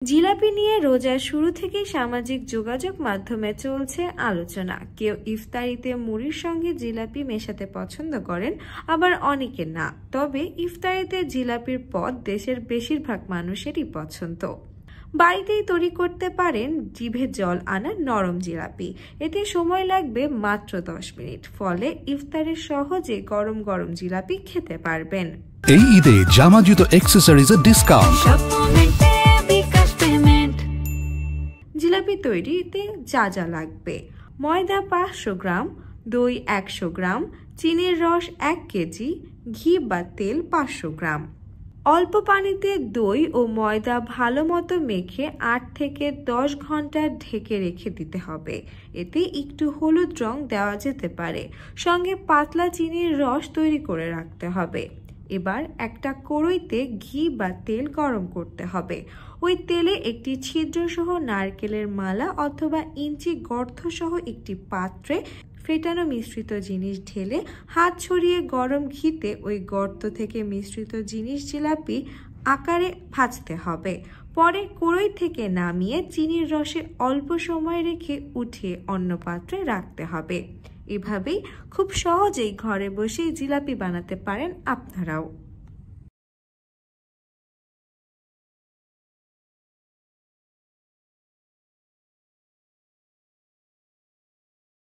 জিলাপি নিয়ে রোজার শুরু থেকেই সামাজিক যোগাযোগ মাধ্যমে চলছে আলোচনা। কেউ ইফতারিতে মুড়ির সঙ্গে জিলাপি মেশাতে পছন্দ করেন, আবার অনেকে না। তবে ইফতারিতে জিলাপির পদ দেশের বেশিরভাগ মানুষেরই পছন্দ। বাড়িতেই তৈরি করতে পারেন জিভে জল আনা নরম জিলাপি। এতে সময় লাগবে মাত্র 10 মিনিট, ফলে ইফতারে সহজে গরম গরম জিলাপি খেতে পারবেন। এই ঈদে জামা জুতো অ্যাকসেসরিজের ডিসকাউন্ট। জিলাপি তৈরিতে যা যা লাগবে: ময়দা 500 গ্রাম, দই 100 গ্রাম, চিনির রস 1 কেজি, ঘি বা তেল 500 গ্রাম। অল্প পানিতে দই ও ময়দা ভালো মতো মেখে 8 থেকে 10 ঘন্টা ঢেকে রেখে দিতে হবে। এতে একটু হলুদ রং দেওয়া যেতে পারে। সঙ্গে পাতলা চিনির রস তৈরি করে রাখতে হবে। এবার একটা কড়াইতে ঘি বা তেল গরম করতে হবে। ওই তেলে একটি ছিদ্রসহ নারকেলের মালা অথবা ইঞ্চি গর্তসহ একটি পাত্রে ফেটানো মিশ্রিত জিনিস ঢেলে হাত ছড়িয়ে গরম ঘিতে ওই গর্ত থেকে মিশ্রিত জিনিস জিলাপি আকারে ভাজতে হবে। পরে কড়াই থেকে নামিয়ে চিনির রসে অল্প সময় রেখে উঠিয়ে অন্য পাত্রে রাখতে হবে। এভাবেই খুব সহজেই ঘরে বসেই জিলাপি বানাতে পারেন আপনারাও।